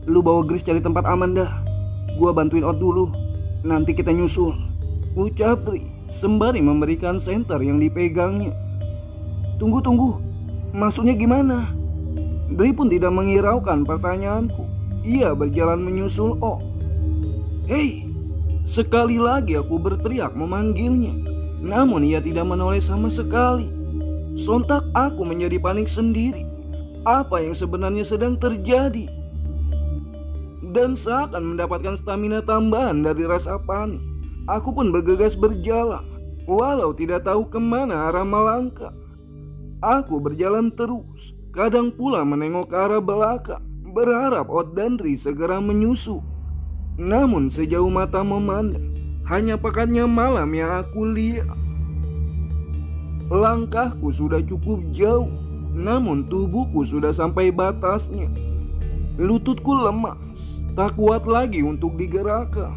Lu bawa Gris cari tempat aman dah. Gua bantuin Ot dulu. Nanti kita nyusul, ucap Dri sembari memberikan senter yang dipegangnya. Tunggu. Maksudnya gimana? Dri pun tidak menghiraukan pertanyaanku. Ia berjalan menyusul Ot. Hei! Sekali lagi aku berteriak memanggilnya. Namun ia tidak menoleh sama sekali. Sontak aku menjadi panik sendiri. Apa yang sebenarnya sedang terjadi? Dan seakan mendapatkan stamina tambahan dari rasa panik, aku pun bergegas berjalan, walau tidak tahu kemana arah melangkah. Aku berjalan terus, kadang pula menengok ke arah belakang, berharap Ot dan Dri segera menyusul. Namun sejauh mata memandang, hanya pekatnya malam yang aku lihat. Langkahku sudah cukup jauh, namun tubuhku sudah sampai batasnya. Lututku lemas, tak kuat lagi untuk digerakkan.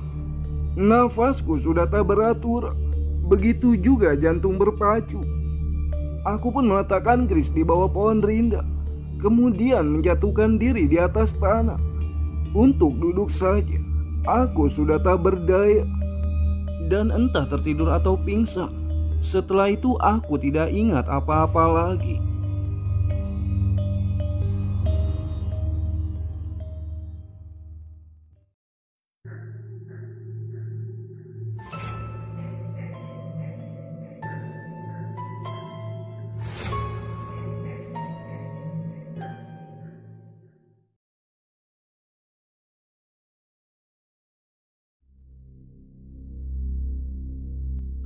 Nafasku sudah tak beratur, begitu juga jantung berpacu. Aku pun meletakkan Gris di bawah pohon rindang, kemudian menjatuhkan diri di atas tanah. Untuk duduk saja, aku sudah tak berdaya. Dan entah tertidur atau pingsan. Setelah itu aku tidak ingat apa-apa lagi.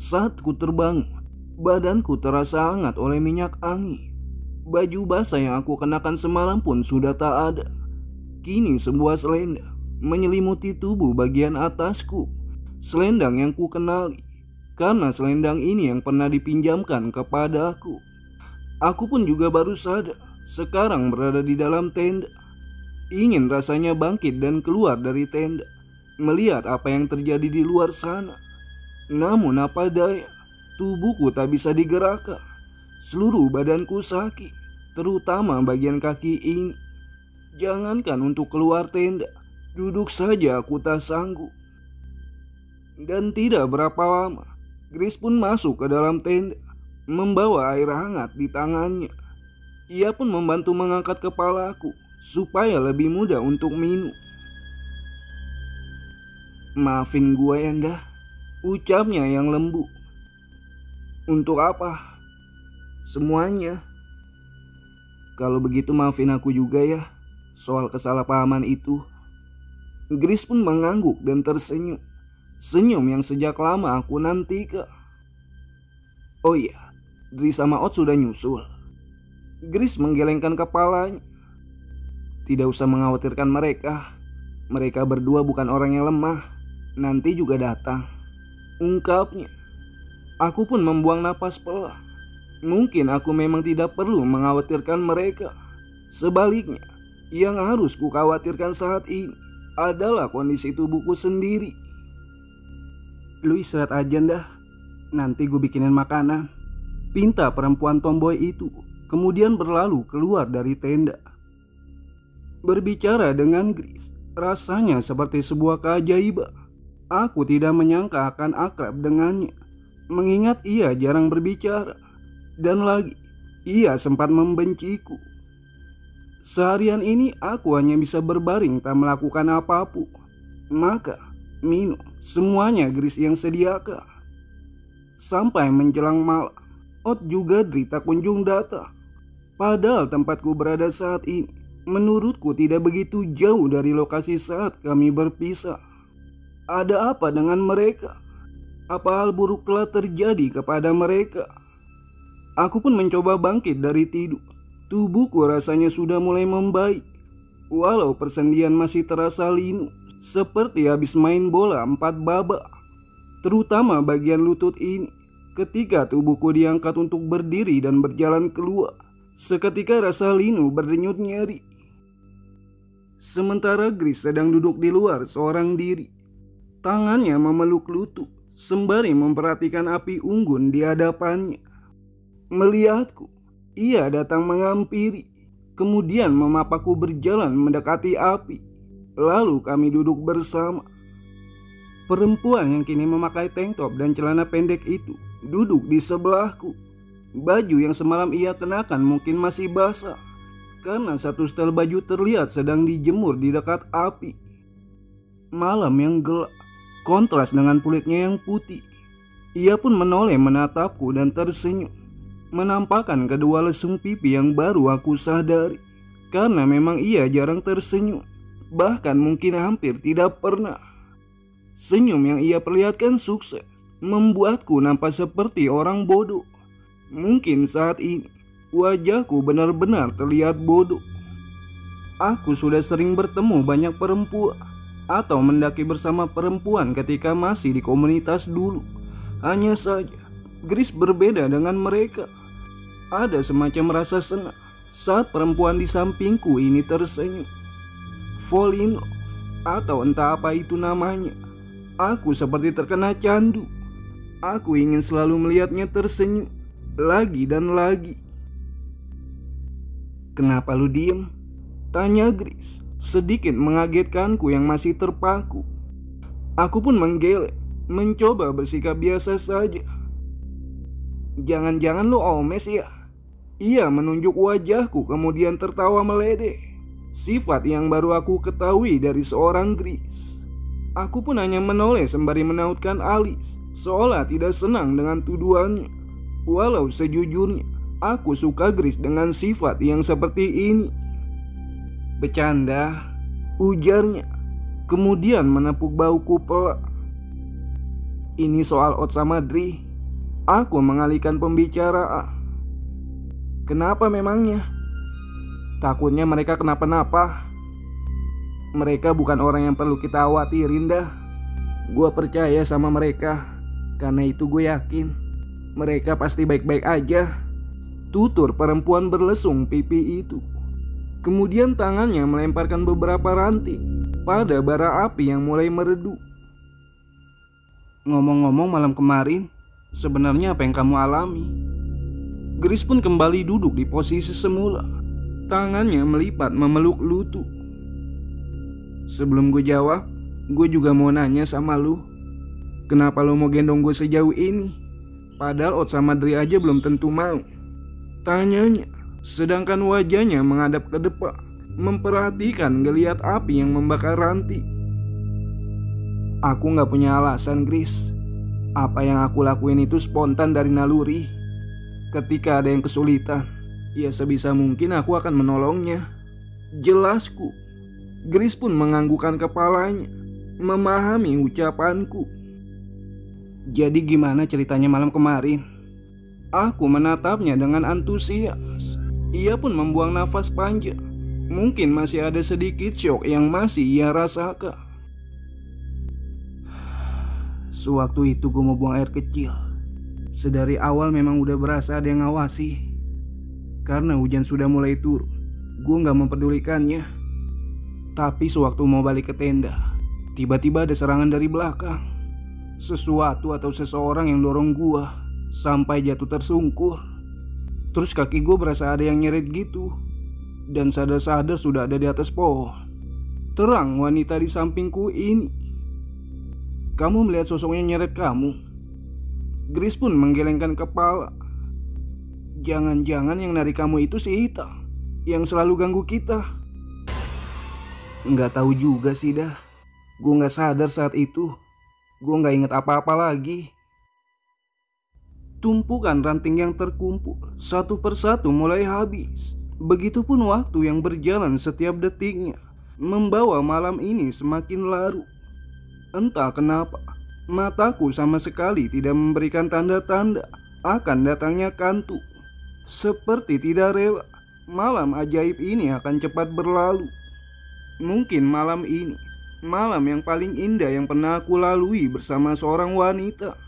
Saat ku terbangun, badanku terasa hangat oleh minyak angin. Baju basah yang aku kenakan semalam pun sudah tak ada. Kini sebuah selendang menyelimuti tubuh bagian atasku. Selendang yang ku kenali, karena selendang ini yang pernah dipinjamkan kepadaku. Aku pun juga baru sadar sekarang berada di dalam tenda. Ingin rasanya bangkit dan keluar dari tenda, melihat apa yang terjadi di luar sana. Namun apa daya, tubuhku tak bisa digerakkan. Seluruh badanku sakit, terutama bagian kaki ini. Jangankan untuk keluar tenda, duduk saja aku tak sanggup. Dan tidak berapa lama, Gris pun masuk ke dalam tenda, membawa air hangat di tangannya. Ia pun membantu mengangkat kepalaku supaya lebih mudah untuk minum. Maafin gue Yanda, ucapnya yang lembut. Untuk apa? Semuanya. Kalau begitu maafin aku juga ya, soal kesalahpahaman itu. Gris pun mengangguk dan tersenyum. Senyum yang sejak lama aku nantikan. Oh iya, Dri sama Ot sudah nyusul. Gris menggelengkan kepalanya. Tidak usah mengkhawatirkan mereka. Mereka berdua bukan orang yang lemah. Nanti juga datang, ungkapnya. Aku pun membuang napas pelan. Mungkin aku memang tidak perlu mengkhawatirkan mereka. Sebaliknya, yang harus kukhawatirkan saat ini adalah kondisi tubuhku sendiri. Lu istirahat aja dah, nanti gue bikinin makanan, pinta perempuan tomboy itu, kemudian berlalu keluar dari tenda. Berbicara dengan Gris rasanya seperti sebuah keajaiban. Aku tidak menyangka akan akrab dengannya, mengingat ia jarang berbicara. Dan lagi, ia sempat membenciku. Seharian ini aku hanya bisa berbaring tak melakukan apapun. Maka, minum, semuanya Gris yang sediakan. Sampai menjelang malam, Ot juga Dri tak kunjung datang. Padahal tempatku berada saat ini, menurutku tidak begitu jauh dari lokasi saat kami berpisah. Ada apa dengan mereka? Apa hal buruk telah terjadi kepada mereka? Aku pun mencoba bangkit dari tidur. Tubuhku rasanya sudah mulai membaik. Walau persendian masih terasa linu, seperti habis main bola 4 babak. Terutama bagian lutut ini. Ketika tubuhku diangkat untuk berdiri dan berjalan keluar, seketika rasa linu berdenyut nyeri. Sementara Gris sedang duduk di luar seorang diri. Tangannya memeluk lutut sembari memperhatikan api unggun di hadapannya. Melihatku, ia datang menghampiri, kemudian memapakku berjalan mendekati api. Lalu kami duduk bersama. Perempuan yang kini memakai tank top dan celana pendek itu duduk di sebelahku. Baju yang semalam ia kenakan mungkin masih basah, karena satu setel baju terlihat sedang dijemur di dekat api. Malam yang gelap kontras dengan kulitnya yang putih. Ia pun menoleh menatapku dan tersenyum, menampakkan kedua lesung pipi yang baru aku sadari. Karena memang ia jarang tersenyum, bahkan mungkin hampir tidak pernah. Senyum yang ia perlihatkan sukses membuatku nampak seperti orang bodoh. Mungkin saat ini wajahku benar-benar terlihat bodoh. Aku sudah sering bertemu banyak perempuan atau mendaki bersama perempuan ketika masih di komunitas dulu. Hanya saja Grace berbeda dengan mereka. Ada semacam rasa senang saat perempuan di sampingku ini tersenyum. Fall in love, atau entah apa itu namanya. Aku seperti terkena candu. Aku ingin selalu melihatnya tersenyum lagi dan lagi. "Kenapa lu diem?" tanya Grace, sedikit mengagetkanku yang masih terpaku. Aku pun menggeleng, mencoba bersikap biasa saja. "Jangan-jangan lu omes ya?" Ia menunjuk wajahku kemudian tertawa meledeh. Sifat yang baru aku ketahui dari seorang Grace. Aku pun hanya menoleh sembari menautkan alis, seolah tidak senang dengan tuduhannya. Walau sejujurnya aku suka Grace dengan sifat yang seperti ini. "Bercanda," ujarnya, kemudian menepuk bahuku pelan. "Ini soal Ot sama Dri." Aku mengalihkan pembicaraan. "Kenapa memangnya?" "Takutnya mereka kenapa-napa." "Mereka bukan orang yang perlu kita khawatirin dah. Gue percaya sama mereka. Karena itu gue yakin mereka pasti baik-baik aja," tutur perempuan berlesung pipi itu. Kemudian tangannya melemparkan beberapa ranting pada bara api yang mulai meredup. "Ngomong-ngomong malam kemarin, sebenarnya apa yang kamu alami?" Grace pun kembali duduk di posisi semula. Tangannya melipat memeluk lutut. "Sebelum gue jawab, gue juga mau nanya sama lu. Kenapa lu mau gendong gue sejauh ini? Padahal Ot sama Dri aja belum tentu mau," tanyanya, sedangkan wajahnya menghadap ke depan, memperhatikan geliat api yang membakar ranting. "Aku gak punya alasan, Grace. Apa yang aku lakuin itu spontan dari naluri. Ketika ada yang kesulitan, ya sebisa mungkin aku akan menolongnya," jelasku. Grace pun menganggukkan kepalanya, memahami ucapanku. "Jadi gimana ceritanya malam kemarin?" Aku menatapnya dengan antusias. Ia pun membuang nafas panjang. Mungkin masih ada sedikit syok yang masih ia rasakan. "Sewaktu itu gue mau buang air kecil. Sedari awal memang udah berasa ada yang ngawasi. Karena hujan sudah mulai turun, gue gak mempedulikannya. Tapi sewaktu mau balik ke tenda, tiba-tiba ada serangan dari belakang. Sesuatu atau seseorang yang dorong gue sampai jatuh tersungkur. Terus kaki gue berasa ada yang nyeret gitu. Dan sadar-sadar sudah ada di atas pohon. Terang wanita di sampingku ini." "Kamu melihat sosoknya nyeret kamu?" Grace pun menggelengkan kepala. "Jangan-jangan yang narik kamu itu si Ita, yang selalu ganggu kita." "Nggak tahu juga sih dah. Gue nggak sadar saat itu. Gue nggak inget apa-apa lagi." Tumpukan ranting yang terkumpul satu persatu mulai habis. Begitupun waktu yang berjalan setiap detiknya, membawa malam ini semakin larut. Entah kenapa, mataku sama sekali tidak memberikan tanda-tanda akan datangnya kantuk. Seperti tidak rela malam ajaib ini akan cepat berlalu. Mungkin malam ini malam yang paling indah yang pernah aku lalui bersama seorang wanita.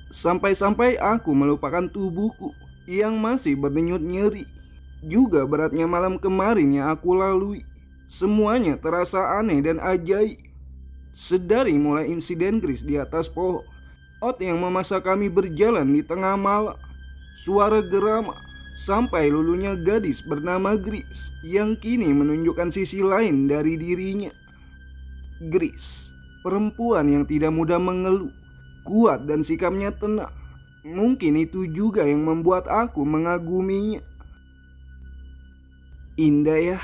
Sampai-sampai aku melupakan tubuhku yang masih berdenyut nyeri. Juga beratnya malam kemarin yang aku lalui. Semuanya terasa aneh dan ajaib. Sedari mulai insiden Grace di atas pohon, Ot yang memaksa kami berjalan di tengah malam, suara gerama, sampai lulunya gadis bernama Grace yang kini menunjukkan sisi lain dari dirinya. Grace, perempuan yang tidak mudah mengeluh, kuat dan sikapnya tenang. Mungkin itu juga yang membuat aku mengaguminya. Indah ya.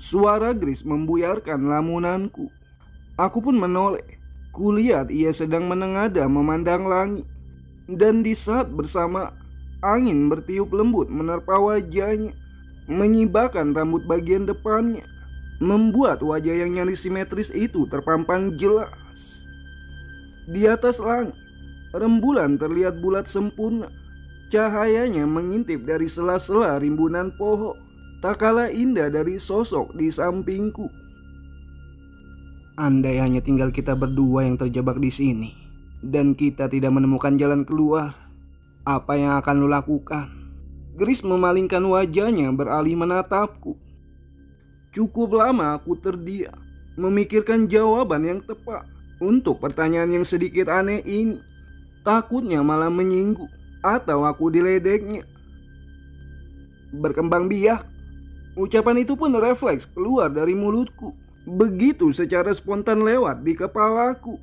Suara Grace membuyarkan lamunanku. Aku pun menoleh. Kulihat ia sedang menengadah memandang langit. Dan di saat bersama, angin bertiup lembut menerpa wajahnya, menyibakkan rambut bagian depannya, membuat wajah yang nyaris simetris itu terpampang jelas. Di atas langit, rembulan terlihat bulat sempurna. Cahayanya mengintip dari sela-sela rimbunan pohon, tak kalah indah dari sosok di sampingku. Andai hanya tinggal kita berdua yang terjebak di sini, dan kita tidak menemukan jalan keluar, apa yang akan lo lakukan? Grace memalingkan wajahnya beralih menatapku. Cukup lama aku terdiam, memikirkan jawaban yang tepat untuk pertanyaan yang sedikit aneh ini. Takutnya malah menyinggung atau aku diledeknya. Berkembang biak. Ucapan itu pun refleks keluar dari mulutku. Begitu secara spontan lewat di kepalaku.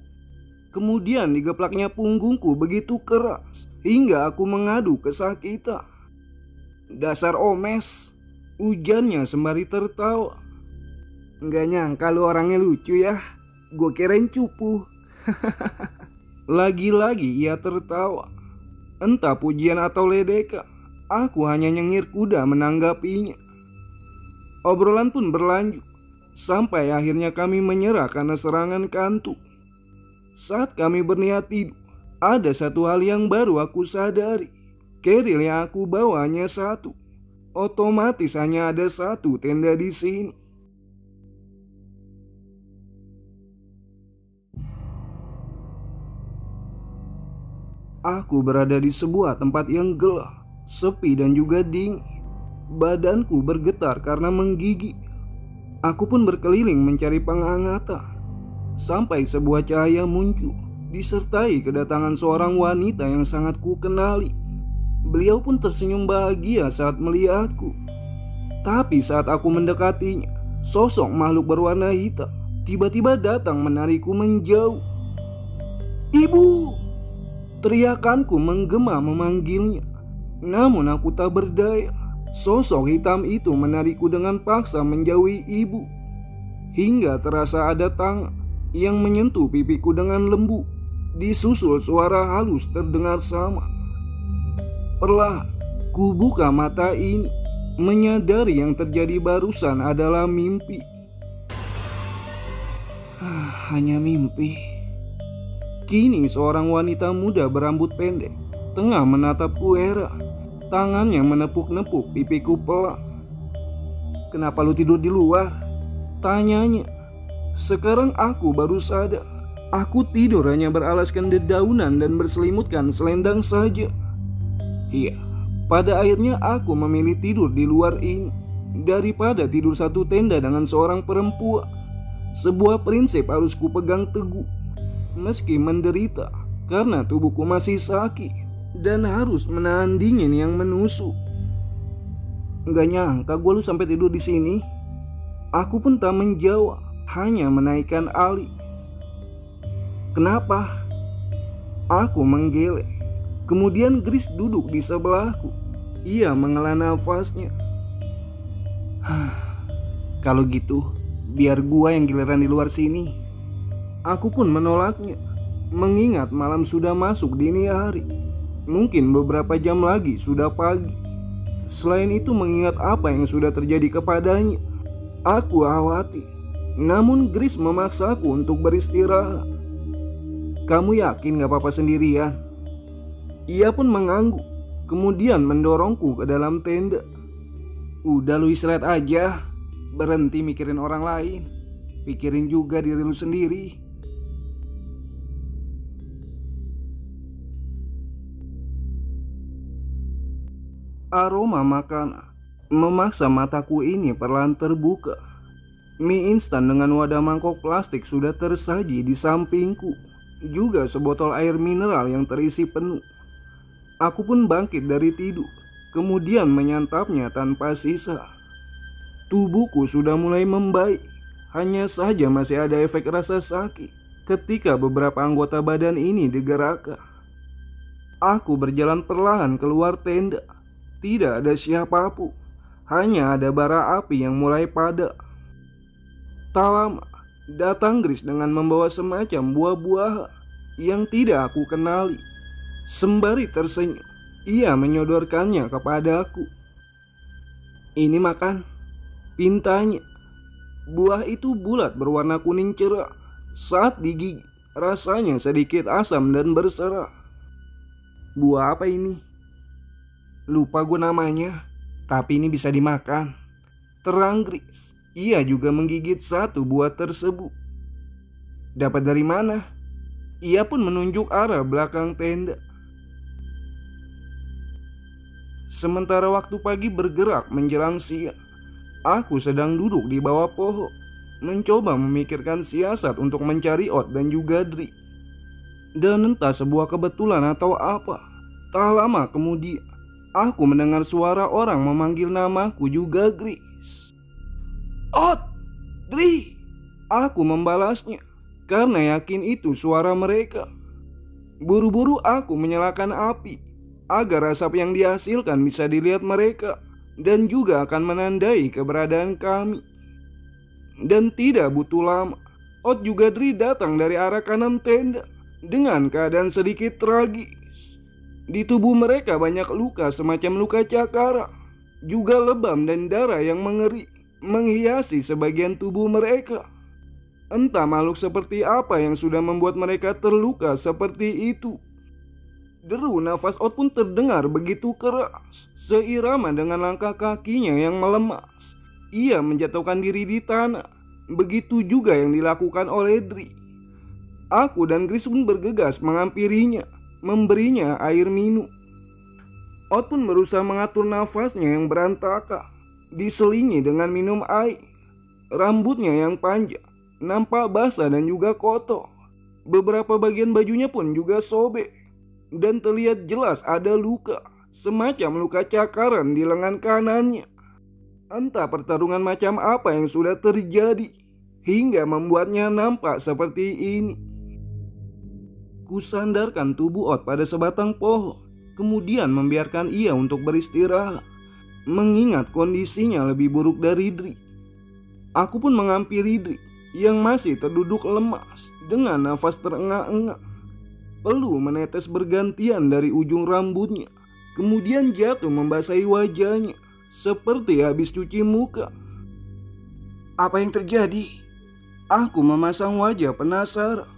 Kemudian digeplaknya punggungku begitu keras hingga aku mengadu kesakitan. Dasar omes, ujarnya sembari tertawa. Nggak nyangka lu orangnya lucu ya. Gue kirain cupu. Lagi-lagi ia tertawa. Entah pujian atau ledekan, aku hanya nyengir kuda menanggapinya. Obrolan pun berlanjut, sampai akhirnya kami menyerah karena serangan kantuk. Saat kami berniat tidur, ada satu hal yang baru aku sadari. Keril yang aku bawa hanya satu. Otomatis hanya ada satu tenda di sini. Aku berada di sebuah tempat yang gelap, sepi dan juga dingin. Badanku bergetar karena menggigil. Aku pun berkeliling mencari penghangatan. Sampai sebuah cahaya muncul, disertai kedatangan seorang wanita yang sangat ku kenali. Beliau pun tersenyum bahagia saat melihatku. Tapi saat aku mendekatinya, sosok makhluk berwarna hitam tiba-tiba datang menarikku menjauh. "Ibu!" Teriakanku menggema memanggilnya. Namun aku tak berdaya. Sosok hitam itu menarikku dengan paksa menjauhi ibu. Hingga terasa ada tangan yang menyentuh pipiku dengan lembut. Disusul suara halus terdengar sama. Perlahan ku buka mata ini, menyadari yang terjadi barusan adalah mimpi. Hanya mimpi. Kini seorang wanita muda berambut pendek tengah menatapku heran. Tangannya menepuk-nepuk pipiku pelan. "Kenapa lu tidur di luar?" tanyanya. Sekarang aku baru sadar. Aku tidur hanya beralaskan dedaunan dan berselimutkan selendang saja. Iya, pada akhirnya aku memilih tidur di luar ini daripada tidur satu tenda dengan seorang perempuan. Sebuah prinsip harus kupegang teguh. Meski menderita karena tubuhku masih sakit dan harus menahan dingin yang menusuk. Gak nyangka gue lu sampai tidur di sini. Aku pun tak menjawab, hanya menaikkan alis. "Kenapa?" Aku menggeleng. Kemudian Grace duduk di sebelahku. Ia menghela nafasnya. "Kalau gitu, biar gua yang giliran di luar sini." Aku pun menolaknya, mengingat malam sudah masuk dini hari. Mungkin beberapa jam lagi sudah pagi. Selain itu mengingat apa yang sudah terjadi kepadanya, aku khawatir. Namun Grace memaksaku untuk beristirahat. "Kamu yakin gak apa-apa sendirian?" Ia pun mengangguk, kemudian mendorongku ke dalam tenda. "Udah lu istirahat aja, berhenti mikirin orang lain. Pikirin juga diri lu sendiri." Aroma makanan memaksa mataku ini perlahan terbuka. Mie instan dengan wadah mangkok plastik sudah tersaji di sampingku. Juga sebotol air mineral yang terisi penuh. Aku pun bangkit dari tidur, kemudian menyantapnya tanpa sisa. Tubuhku sudah mulai membaik. Hanya saja masih ada efek rasa sakit ketika beberapa anggota badan ini digerakkan. Aku berjalan perlahan keluar tenda. Tidak ada siapapun, hanya ada bara api yang mulai padam. Tak lama, datang Gris dengan membawa semacam buah-buahan yang tidak aku kenali. Sembari tersenyum, ia menyodorkannya kepadaku. "Ini makan," pintanya. Buah itu bulat berwarna kuning cerah. Saat digigit, rasanya sedikit asam dan berserah. "Buah apa ini?" "Lupa gue namanya, tapi ini bisa dimakan," terang Gris. Ia juga menggigit satu buah tersebut. "Dapat dari mana?" Ia pun menunjuk arah belakang tenda. Sementara waktu pagi bergerak menjelang siang, aku sedang duduk di bawah pohon, mencoba memikirkan siasat untuk mencari Ot dan juga Dri. Dan entah sebuah kebetulan atau apa, tak lama kemudian aku mendengar suara orang memanggil namaku juga Gris. "Ot! Dri!" Aku membalasnya karena yakin itu suara mereka. Buru-buru aku menyalakan api agar asap yang dihasilkan bisa dilihat mereka dan juga akan menandai keberadaan kami. Dan tidak butuh lama, Ot juga Dri datang dari arah kanan tenda dengan keadaan sedikit tragis. Di tubuh mereka banyak luka semacam luka cakara, juga lebam dan darah yang mengeri menghiasi sebagian tubuh mereka. Entah makhluk seperti apa yang sudah membuat mereka terluka seperti itu. Deru nafas Ot pun terdengar begitu keras, seirama dengan langkah kakinya yang melemas. Ia menjatuhkan diri di tanah. Begitu juga yang dilakukan oleh Dri. Aku dan Gris pun bergegas menghampirinya, memberinya air minum. Ot pun berusaha mengatur nafasnya yang berantakan, diselingi dengan minum air. Rambutnya yang panjang nampak basah dan juga kotor. Beberapa bagian bajunya pun juga sobek, dan terlihat jelas ada luka, semacam luka cakaran di lengan kanannya. Entah pertarungan macam apa yang sudah terjadi hingga membuatnya nampak seperti ini. Kusandarkan tubuh Ot pada sebatang pohon, kemudian membiarkan ia untuk beristirahat, mengingat kondisinya lebih buruk dari Dri. Aku pun menghampiri Dri yang masih terduduk lemas dengan nafas terengah-engah. Peluh menetes bergantian dari ujung rambutnya, kemudian jatuh membasahi wajahnya seperti habis cuci muka. "Apa yang terjadi?" Aku memasang wajah penasaran.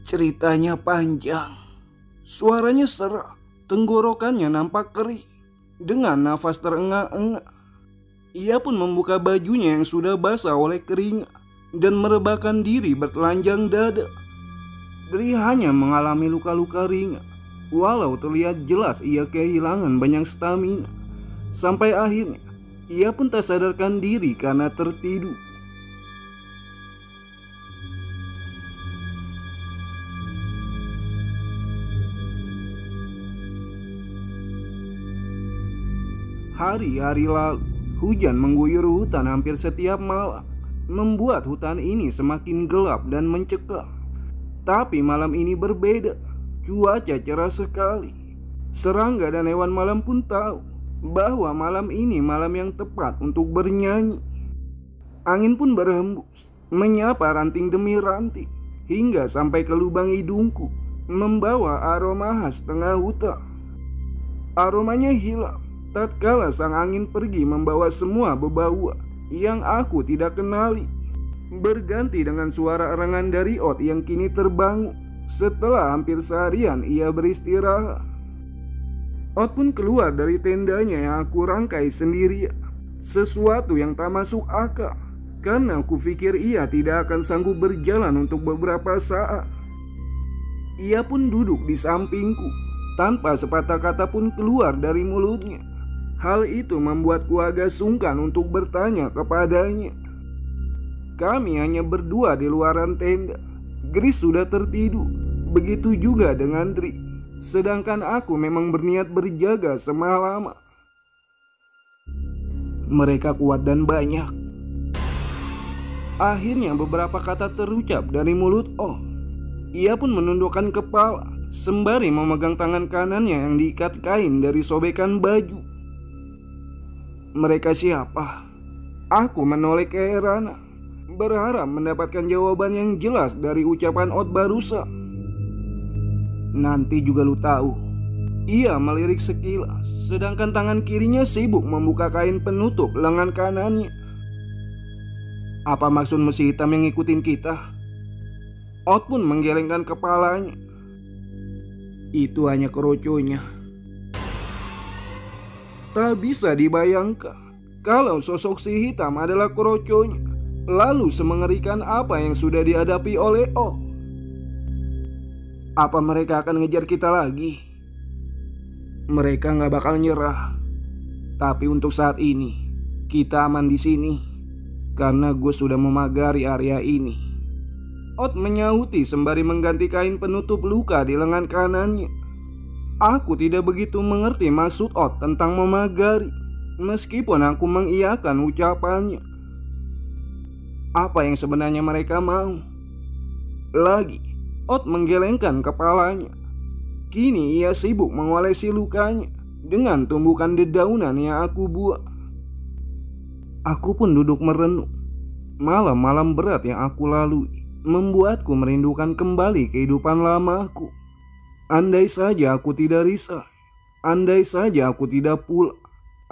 "Ceritanya panjang." Suaranya serak, tenggorokannya nampak kering. Dengan nafas terengah-engah, ia pun membuka bajunya yang sudah basah oleh keringat dan merebahkan diri bertelanjang dada. Dri hanya mengalami luka-luka ringan, walau terlihat jelas ia kehilangan banyak stamina. Sampai akhirnya ia pun tak sadarkan diri karena tertidur. Hari-hari lalu, hujan mengguyur hutan hampir setiap malam, membuat hutan ini semakin gelap dan mencekam. Tapi malam ini berbeda, cuaca cerah sekali. Serangga dan hewan malam pun tahu bahwa malam ini malam yang tepat untuk bernyanyi. Angin pun berhembus, menyapa ranting demi ranting, hingga sampai ke lubang hidungku, membawa aroma khas tengah hutan. Aromanya hilang tatkala sang angin pergi membawa semua bebauan yang aku tidak kenali, berganti dengan suara erangan dari Ot yang kini terbangun setelah hampir seharian ia beristirahat. Ot pun keluar dari tendanya yang aku rangkai sendirian, sesuatu yang tak masuk akal karena aku pikir ia tidak akan sanggup berjalan untuk beberapa saat. Ia pun duduk di sampingku tanpa sepatah kata pun keluar dari mulutnya. Hal itu membuatku agak sungkan untuk bertanya kepadanya. Kami hanya berdua di luaran tenda. Gris sudah tertidur, begitu juga dengan Dri. Sedangkan aku memang berniat berjaga semalaman. Mereka kuat dan banyak. Akhirnya beberapa kata terucap dari mulut Oh. Ia pun menundukkan kepala sembari memegang tangan kanannya yang diikat kain dari sobekan baju. Mereka siapa? Aku menoleh keheranan, berharap mendapatkan jawaban yang jelas dari ucapan Ot barusan. Nanti juga lu tahu. Ia melirik sekilas, sedangkan tangan kirinya sibuk membuka kain penutup lengan kanannya. Apa maksud mesin hitam yang ngikutin kita? Ot pun menggelengkan kepalanya. Itu hanya keroconya. Tak bisa dibayangkan kalau sosok si hitam adalah keroconya. Lalu semengerikan apa yang sudah dihadapi oleh Oh. Apa mereka akan ngejar kita lagi? Mereka gak bakal nyerah. Tapi untuk saat ini kita aman di sini karena gue sudah memagari area ini. Ot menyahuti sembari mengganti kain penutup luka di lengan kanannya. Aku tidak begitu mengerti maksud Ot tentang memagari, meskipun aku mengiyakan ucapannya. Apa yang sebenarnya mereka mau? Lagi, Ot menggelengkan kepalanya. Kini ia sibuk mengolesi lukanya dengan tumbukan dedaunan yang aku buat. Aku pun duduk merenung. Malam-malam berat yang aku lalui membuatku merindukan kembali kehidupan lamaku. Andai saja aku tidak risau, andai saja aku tidak pula,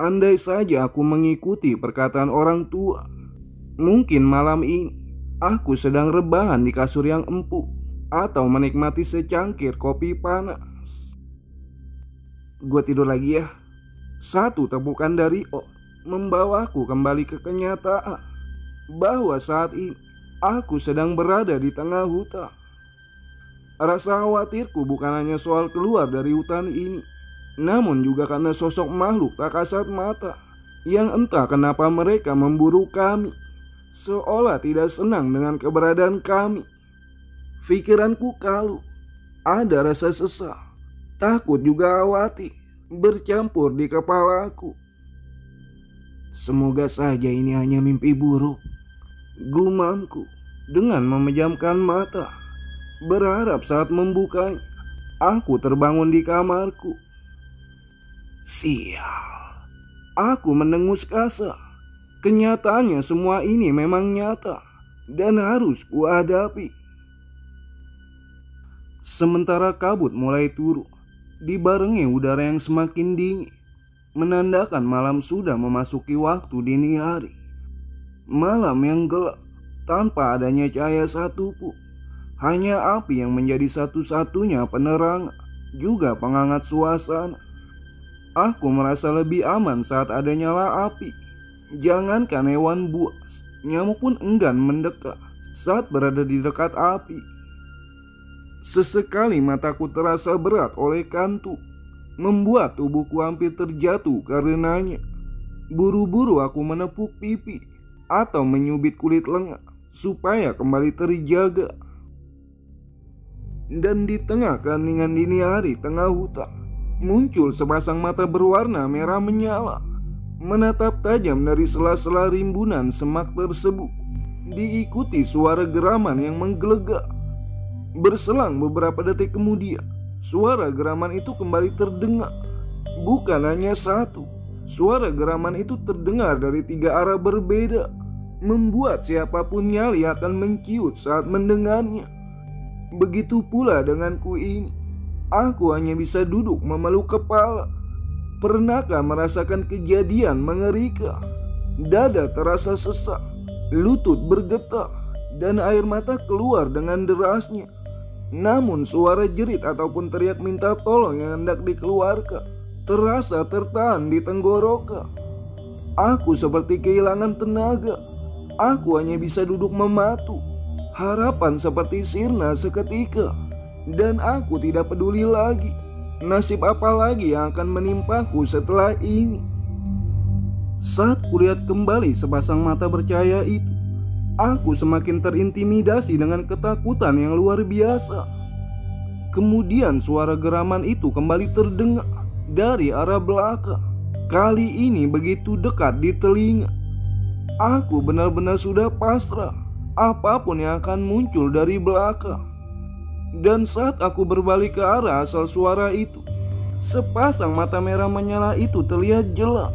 andai saja aku mengikuti perkataan orang tua. Mungkin malam ini aku sedang rebahan di kasur yang empuk atau menikmati secangkir kopi panas. Gue tidur lagi ya. Satu tepukan dari O membawaku kembali ke kenyataan bahwa saat ini aku sedang berada di tengah hutan. Rasa khawatirku bukan hanya soal keluar dari hutan ini, namun juga karena sosok makhluk tak kasat mata yang entah kenapa mereka memburu kami, seolah tidak senang dengan keberadaan kami. Pikiranku kalut, ada rasa sesak, takut juga khawatir bercampur di kepalaku. Semoga saja ini hanya mimpi buruk, gumamku dengan memejamkan mata, berharap saat membukanya aku terbangun di kamarku. Sial, aku mendengus kasar. Kenyataannya semua ini memang nyata dan harus kuhadapi. Sementara kabut mulai turun, dibarengi udara yang semakin dingin, menandakan malam sudah memasuki waktu dini hari. Malam yang gelap tanpa adanya cahaya satupun, hanya api yang menjadi satu-satunya penerang juga penghangat suasana. Aku merasa lebih aman saat ada nyala api. Jangankan hewan buas, nyamuk pun enggan mendekat saat berada di dekat api. Sesekali mataku terasa berat oleh kantuk, membuat tubuhku hampir terjatuh karenanya. Buru-buru aku menepuk pipi atau menyubit kulit lengan supaya kembali terjaga. Dan di tengah keheningan dini hari tengah hutan, muncul sepasang mata berwarna merah menyala, menatap tajam dari sela-sela rimbunan semak tersebut. Diikuti suara geraman yang menggelegar. Berselang beberapa detik kemudian, suara geraman itu kembali terdengar. Bukan hanya satu, suara geraman itu terdengar dari 3 arah berbeda, membuat siapapun nyali akan menciut saat mendengarnya. Begitu pula denganku ini. Aku hanya bisa duduk memeluk kepala. Pernahkah merasakan kejadian mengerikan? Dada terasa sesak, lutut bergetar, dan air mata keluar dengan derasnya. Namun suara jerit ataupun teriak minta tolong yang hendak dikeluarkan terasa tertahan di tenggorokan. Aku seperti kehilangan tenaga. Aku hanya bisa duduk mematu. Harapan seperti sirna seketika. Dan aku tidak peduli lagi nasib apa lagi yang akan menimpaku setelah ini. Saat kulihat kembali sepasang mata bercahaya itu, aku semakin terintimidasi dengan ketakutan yang luar biasa. Kemudian suara geraman itu kembali terdengar dari arah belakang. Kali ini begitu dekat di telinga. Aku benar-benar sudah pasrah. apapun yang akan muncul dari belakang. Dan saat aku berbalik ke arah asal suara itu, sepasang mata merah menyala itu terlihat jelas.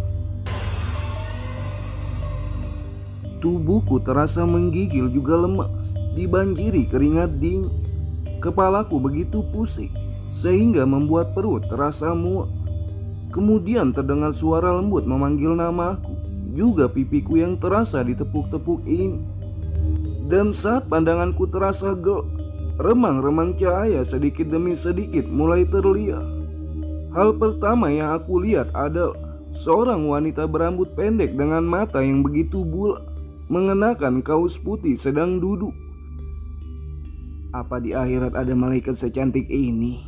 Tubuhku terasa menggigil juga lemas, dibanjiri keringat dingin. Kepalaku begitu pusing, sehingga membuat perut terasa muak. Kemudian terdengar suara lembut memanggil namaku, juga pipiku yang terasa ditepuk-tepuk ini. Dan saat pandanganku terasa gelap, remang-remang cahaya sedikit demi sedikit mulai terlihat. Hal pertama yang aku lihat adalah seorang wanita berambut pendek dengan mata yang begitu bulat, mengenakan kaos putih sedang duduk. Apa di akhirat ada malaikat secantik ini?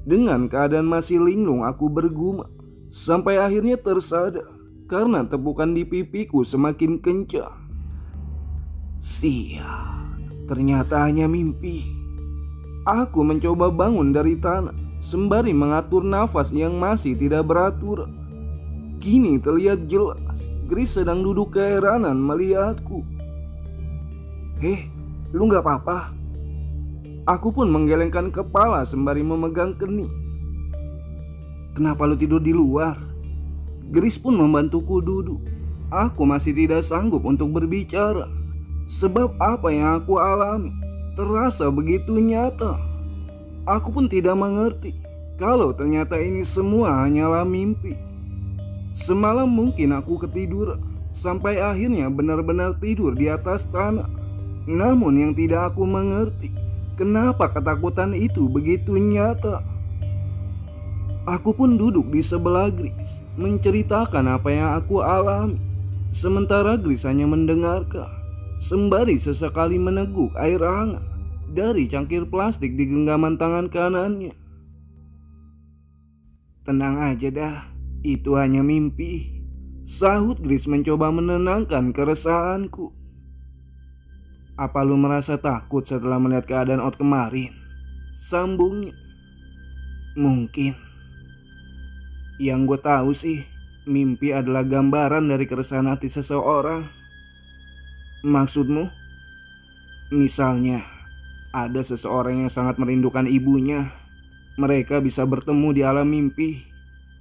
Dengan keadaan masih linglung aku bergumam, sampai akhirnya tersadar karena tepukan di pipiku semakin kencang. Sial, ternyata hanya mimpi. Aku mencoba bangun dari tanah sembari mengatur nafas yang masih tidak beratur. Kini terlihat jelas Grace sedang duduk keheranan melihatku. Heh, lu gak apa-apa? Aku pun menggelengkan kepala sembari memegang kening. Kenapa lu tidur di luar? Grace pun membantuku duduk. Aku masih tidak sanggup untuk berbicara, sebab apa yang aku alami terasa begitu nyata. Aku pun tidak mengerti kalau ternyata ini semua hanyalah mimpi. Semalam mungkin aku ketiduran sampai akhirnya benar-benar tidur di atas tanah. Namun yang tidak aku mengerti, kenapa ketakutan itu begitu nyata. Aku pun duduk di sebelah Grace, menceritakan apa yang aku alami. Sementara Grace hanya mendengarkan, sembari sesekali meneguk air hangat dari cangkir plastik di genggaman tangan kanannya. Tenang aja dah, itu hanya mimpi, sahut Grace mencoba menenangkan keresahanku. Apa lu merasa takut setelah melihat keadaan Ot kemarin? Sambungnya. Mungkin. Yang gue tahu sih, mimpi adalah gambaran dari keresahan hati seseorang. Maksudmu? Misalnya, ada seseorang yang sangat merindukan ibunya. Mereka bisa bertemu di alam mimpi.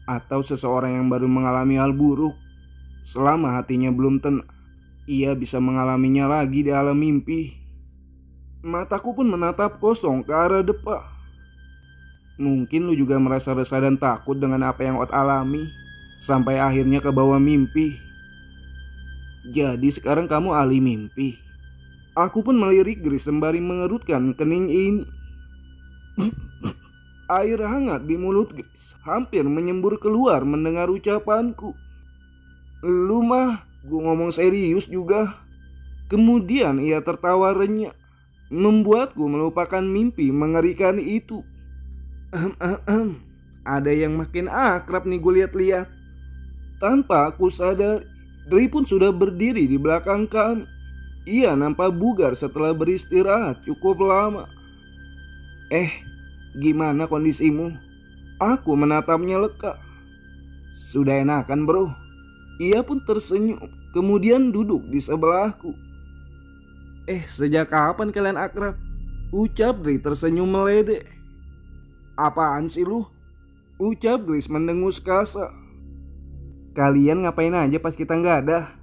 Atau seseorang yang baru mengalami hal buruk. Selama hatinya belum tenang, ia bisa mengalaminya lagi di alam mimpi. Mataku pun menatap kosong ke arah depan. Mungkin lu juga merasa resah dan takut dengan apa yang Ot alami, sampai akhirnya ke bawah mimpi. Jadi sekarang kamu ahli mimpi. Aku pun melirik Grace sembari mengerutkan kening ini. Air hangat di mulut Grace hampir menyembur keluar mendengar ucapanku. Lu mah, gue ngomong serius juga. Kemudian ia tertawa renyah, membuatku melupakan mimpi mengerikan itu. Ada yang makin akrab nih gue lihat-lihat. Tanpa aku sadar, Dri pun sudah berdiri di belakang kami. Ia nampak bugar setelah beristirahat cukup lama. Gimana kondisimu? Aku menatapnya leka. Sudah enakan bro. Ia pun tersenyum, kemudian duduk di sebelahku. Sejak kapan kalian akrab? Ucap Dri tersenyum meledek. Apaan sih lu? Ucap Grace mendengus kasar. Kalian ngapain aja pas kita nggak ada?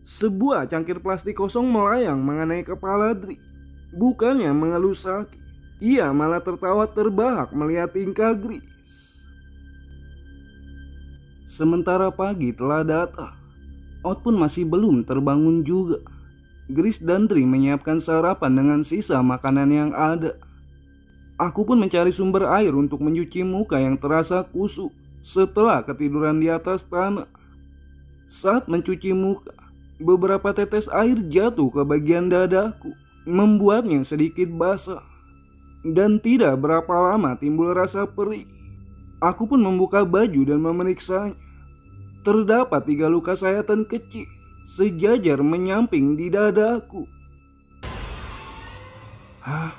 Sebuah cangkir plastik kosong melayang mengenai kepala Dri. Bukannya mengeluh sakit, ia malah tertawa terbahak melihat tingkah Grace. Sementara pagi telah datang, Ot pun masih belum terbangun juga. Grace dan Dri menyiapkan sarapan dengan sisa makanan yang ada. Aku pun mencari sumber air untuk mencuci muka yang terasa kusut setelah ketiduran di atas tanah. Saat mencuci muka, beberapa tetes air jatuh ke bagian dadaku, membuatnya sedikit basah. Dan tidak berapa lama timbul rasa perih. Aku pun membuka baju dan memeriksanya. Terdapat 3 luka sayatan kecil sejajar menyamping di dadaku. Hah?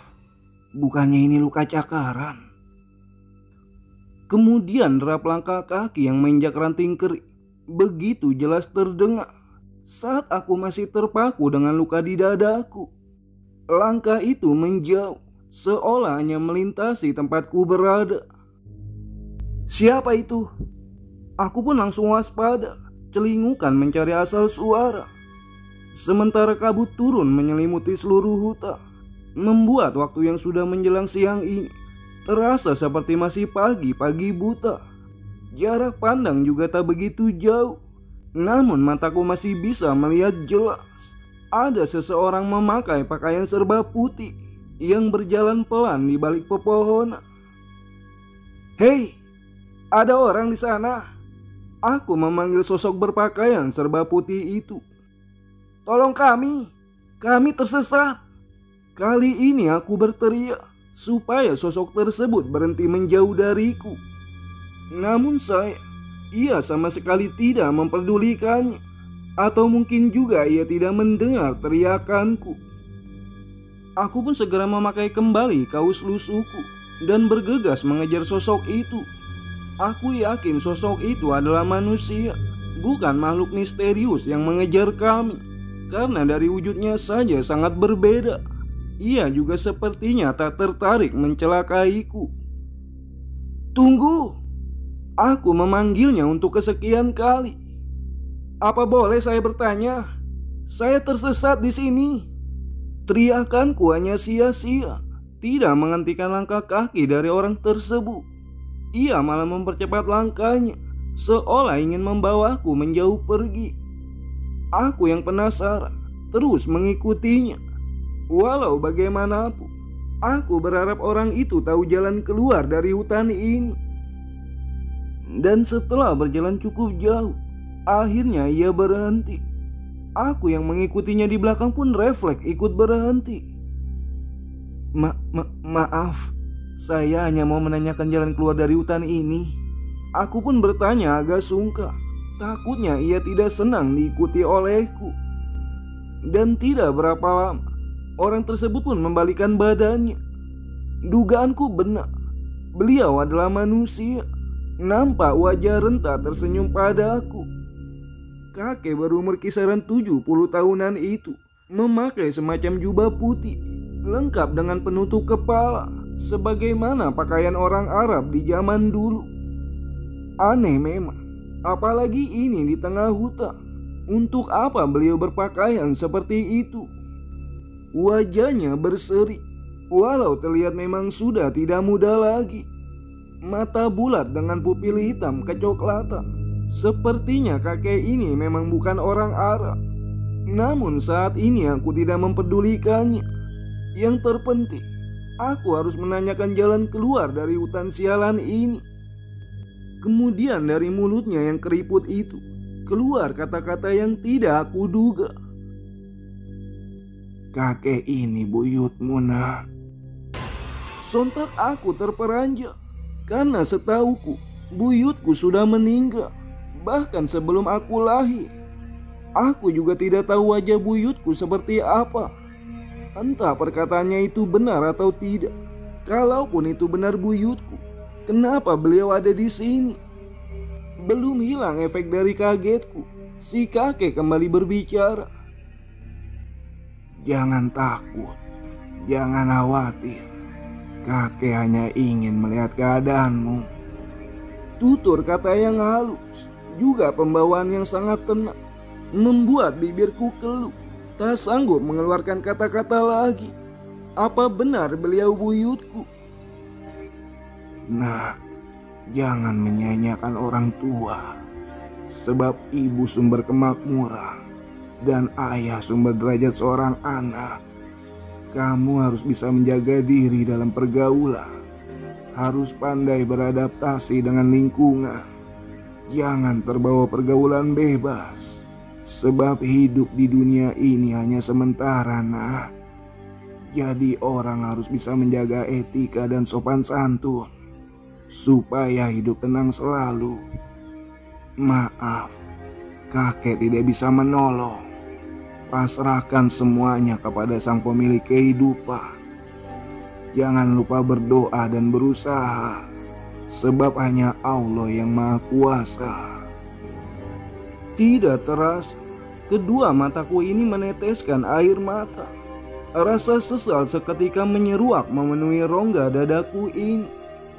Bukannya ini luka cakaran? Kemudian derap langkah kaki yang menginjak ranting kering begitu jelas terdengar. saat aku masih terpaku dengan luka di dadaku. Langkah itu menjauh, seolah hanya melintasi tempatku berada. Siapa itu? Aku pun langsung waspada, celingukan mencari asal suara. Sementara kabut turun menyelimuti seluruh hutan, membuat waktu yang sudah menjelang siang ini terasa seperti masih pagi buta. Jarak pandang juga tak begitu jauh, namun mataku masih bisa melihat jelas. Ada seseorang memakai pakaian serba putih yang berjalan pelan di balik pepohonan. Hei, ada orang di sana. Aku memanggil sosok berpakaian serba putih itu. Tolong kami tersesat. Kali ini aku berteriak supaya sosok tersebut berhenti menjauh dariku. Namun ia sama sekali tidak memperdulikannya. Atau mungkin juga ia tidak mendengar teriakanku. Aku pun segera memakai kembali kaus lusuku dan bergegas mengejar sosok itu. Aku yakin sosok itu adalah manusia, bukan makhluk misterius yang mengejar kami. Karena dari wujudnya saja sangat berbeda. Ia juga sepertinya tak tertarik mencelakaiku. Tunggu! Aku memanggilnya untuk kesekian kali. Apa boleh saya bertanya? Saya tersesat di sini. Teriakanku hanya sia-sia, tidak menghentikan langkah kaki dari orang tersebut. Ia malah mempercepat langkahnya, seolah ingin membawaku menjauh pergi. Aku yang penasaran terus mengikutinya. Walau bagaimanapun, aku berharap orang itu tahu jalan keluar dari hutan ini. Dan setelah berjalan cukup jauh, akhirnya ia berhenti. Aku yang mengikutinya di belakang pun refleks ikut berhenti. Maaf, saya hanya mau menanyakan jalan keluar dari hutan ini. Aku pun bertanya agak sungkan. Takutnya ia tidak senang diikuti olehku. Dan tidak berapa lama, orang tersebut pun membalikan badannya. Dugaanku benar, beliau adalah manusia. Nampak wajah renta tersenyum padaku. Kakek berumur kisaran 70 tahunan itu memakai semacam jubah putih lengkap dengan penutup kepala, sebagaimana pakaian orang Arab di zaman dulu. Aneh memang, apalagi ini di tengah hutan. Untuk apa beliau berpakaian seperti itu? Wajahnya berseri, walau terlihat memang sudah tidak muda lagi. Mata bulat dengan pupil hitam kecoklatan. Sepertinya kakek ini memang bukan orang Arab. Namun saat ini aku tidak mempedulikannya. Yang terpenting, aku harus menanyakan jalan keluar dari hutan sialan ini. Kemudian dari mulutnya yang keriput itu keluar kata-kata yang tidak aku duga. Kakek ini buyutmu, nak. Sontak aku terperanjat, karena setauku buyutku sudah meninggal, bahkan sebelum aku lahir. Aku juga tidak tahu wajah buyutku seperti apa. Entah perkataannya itu benar atau tidak. Kalaupun itu benar buyutku, kenapa beliau ada di sini? Belum hilang efek dari kagetku, si kakek kembali berbicara. Jangan takut, jangan khawatir. Kakek hanya ingin melihat keadaanmu. Tutur kata yang halus, juga pembawaan yang sangat tenang, membuat bibirku keluh. Tak sanggup mengeluarkan kata-kata lagi. Apa benar beliau buyutku? Nah, jangan menyanyiakan orang tua. Sebab ibu sumber kemakmuran dan ayah sumber derajat seorang anak. Kamu harus bisa menjaga diri dalam pergaulan. Harus pandai beradaptasi dengan lingkungan. Jangan terbawa pergaulan bebas. Sebab hidup di dunia ini hanya sementara, nak. Jadi orang harus bisa menjaga etika dan sopan santun supaya hidup tenang selalu. Maaf, kakek tidak bisa menolong. Pasrahkan semuanya kepada sang pemilik kehidupan. Jangan lupa berdoa dan berusaha, sebab hanya Allah yang Maha Kuasa. Tidak terasa, Kedua mataku ini meneteskan air mata. Rasa sesal seketika menyeruak memenuhi rongga dadaku ini,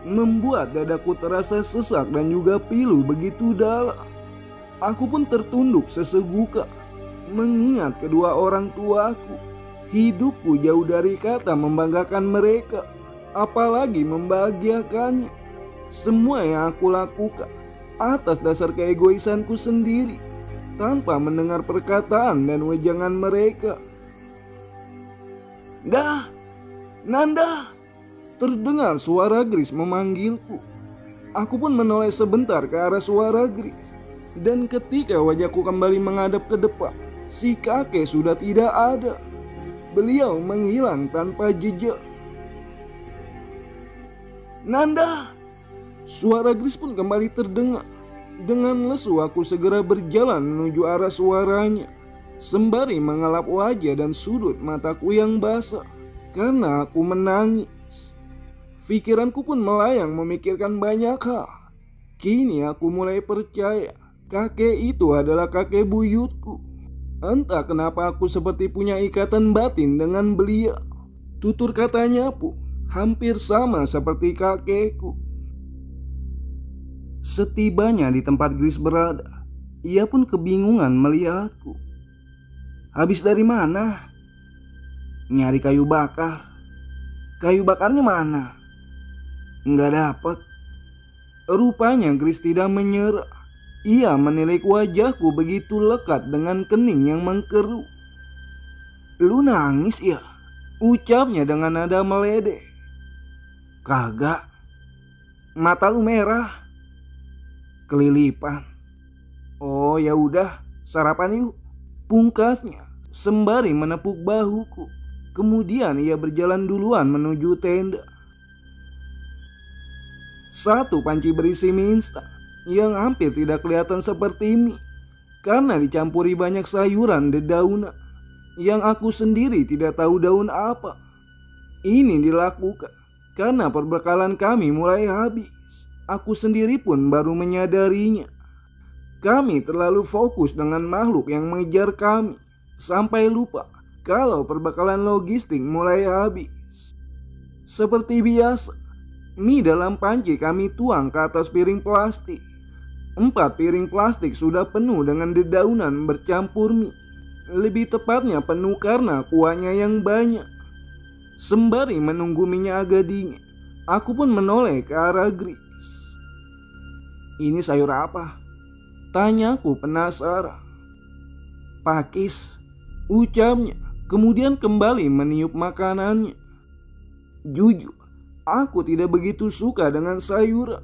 membuat dadaku terasa sesak dan juga pilu begitu dalam. Aku pun tertunduk seseguka, mengingat kedua orang tuaku. Hidupku jauh dari kata membanggakan mereka, apalagi membahagiakannya. Semua yang aku lakukan atas dasar keegoisanku sendiri, tanpa mendengar perkataan dan wejangan mereka. "Dah, Nanda!" Terdengar suara Gris memanggilku. Aku pun menoleh sebentar ke arah suara Gris. Dan ketika wajahku kembali menghadap ke depan, si kakek sudah tidak ada. Beliau menghilang tanpa jejak. "Nanda!" Suara Gris pun kembali terdengar. Dengan lesu aku segera berjalan menuju arah suaranya, sembari mengelap wajah dan sudut mataku yang basah karena aku menangis. Pikiranku pun melayang memikirkan banyak hal. Kini aku mulai percaya kakek itu adalah kakek buyutku. Entah kenapa aku seperti punya ikatan batin dengan beliau. Tutur katanya pun hampir sama seperti kakekku. Setibanya di tempat Gris berada, ia pun kebingungan melihatku. "Habis dari mana?" "Nyari kayu bakar." "Kayu bakarnya mana?" "Nggak dapat." Rupanya Gris tidak menyerah. Ia menilik wajahku begitu lekat dengan kening yang mengkerut. "Lu nangis ya?" ucapnya dengan nada meledek. "Kagak." "Mata lu merah." "Kelilipan." "Oh ya udah, sarapan yuk," pungkasnya sembari menepuk bahuku. Kemudian ia berjalan duluan menuju tenda. Satu panci berisi mie instan yang hampir tidak kelihatan seperti mie karena dicampuri banyak sayuran dedaunan yang aku sendiri tidak tahu daun apa. Ini dilakukan karena perbekalan kami mulai habis. Aku sendiri pun baru menyadarinya. Kami terlalu fokus dengan makhluk yang mengejar kami sampai lupa kalau perbekalan logistik mulai habis. Seperti biasa, mie dalam panci kami tuang ke atas piring plastik. 4 piring plastik sudah penuh dengan dedaunan bercampur mie. Lebih tepatnya penuh karena kuahnya yang banyak. Sembari menunggu minyak agak dingin, aku pun menoleh ke arah Gris. "Ini sayur apa?" tanyaku penasaran. "Pakis," ucapnya, kemudian kembali meniup makanannya. Jujur, aku tidak begitu suka dengan sayuran,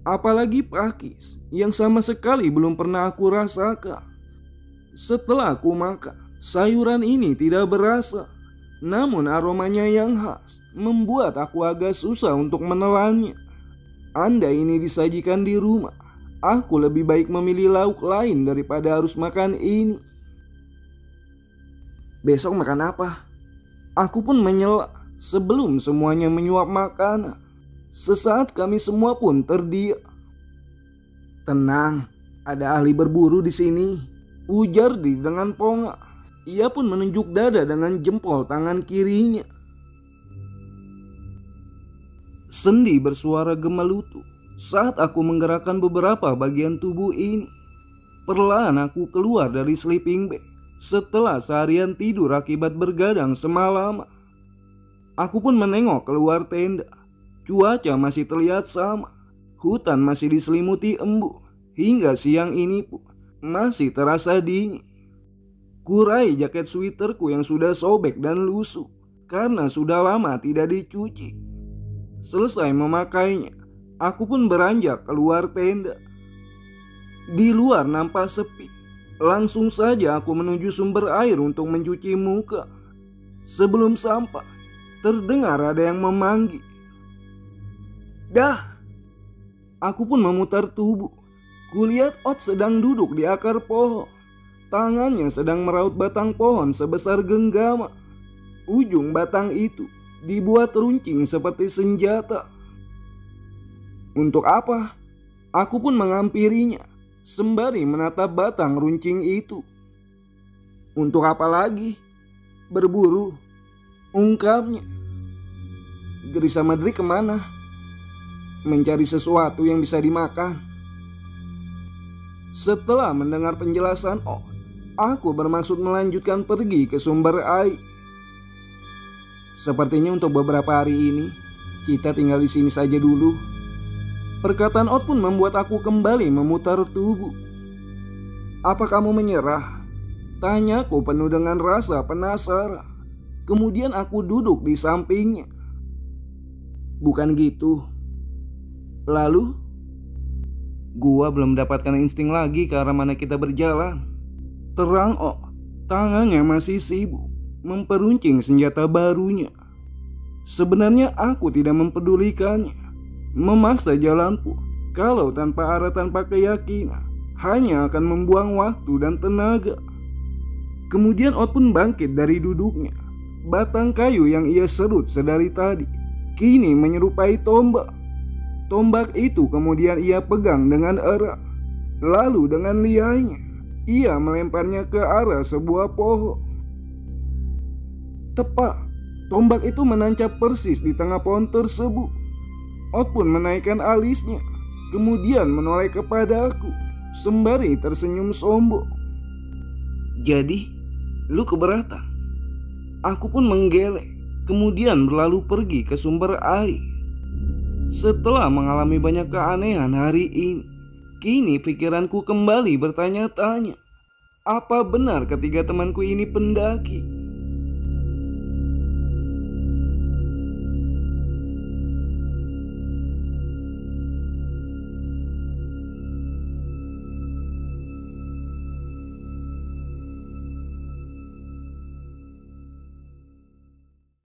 apalagi pakis yang sama sekali belum pernah aku rasakan. Setelah aku makan, sayuran ini tidak berasa, namun aromanya yang khas membuat aku agak susah untuk menelannya. Andai ini disajikan di rumah, aku lebih baik memilih lauk lain daripada harus makan ini. "Besok makan apa?" Aku pun menyela sebelum semuanya menyuap makanan. Sesaat kami semua pun terdiam. "Tenang, ada ahli berburu di sini," ujar Di dengan pongah. Ia pun menunjuk dada dengan jempol tangan kirinya. Sendi bersuara gemelutu saat aku menggerakkan beberapa bagian tubuh ini. Perlahan aku keluar dari sleeping bag setelah seharian tidur akibat bergadang semalam. Aku pun menengok keluar tenda. Cuaca masih terlihat sama. Hutan masih diselimuti embun. Hingga siang ini pun masih terasa dingin. Kurai jaket sweaterku yang sudah sobek dan lusuh karena sudah lama tidak dicuci. Selesai memakainya, aku pun beranjak keluar tenda. Di luar nampak sepi. Langsung saja aku menuju sumber air untuk mencuci muka. Sebelum sampai, terdengar ada yang memanggil. "Dah!" Aku pun memutar tubuh. Kulihat Ot sedang duduk di akar pohon. Tangannya sedang meraut batang pohon sebesar genggama. Ujung batang itu dibuat runcing seperti senjata. "Untuk apa?" Aku pun menghampirinya sembari menatap batang runcing itu. Untuk apa lagi? Berburu, ungkapnya. Gerisa Madri kemana? Mencari sesuatu yang bisa dimakan. Setelah mendengar penjelasan aku bermaksud melanjutkan pergi ke sumber air. Sepertinya untuk beberapa hari ini kita tinggal di sini saja dulu. Perkataan Ot pun membuat aku kembali memutar tubuh. Apa kamu menyerah? Tanyaku penuh dengan rasa penasaran. Kemudian aku duduk di sampingnya. Bukan gitu. Lalu? Gua belum mendapatkan insting lagi ke arah mana kita berjalan. Terang tangannya masih sibuk memperuncing senjata barunya. Sebenarnya aku tidak mempedulikannya. Memaksa jalanku kalau tanpa arah, tanpa keyakinan, hanya akan membuang waktu dan tenaga. Kemudian Ot pun bangkit dari duduknya. Batang kayu yang ia serut sedari tadi kini menyerupai tombak. Tombak itu kemudian ia pegang dengan erat. Lalu dengan lihainya ia melemparnya ke arah sebuah pohon. Tepat, tombak itu menancap persis di tengah pohon tersebut. Ot pun menaikkan alisnya, kemudian menoleh kepadaku sembari tersenyum sombong. Jadi, lu keberatan? Aku pun menggeleng, kemudian berlalu pergi ke sumber air. Setelah mengalami banyak keanehan hari ini, kini pikiranku kembali bertanya-tanya. Apa benar ketiga temanku ini pendaki?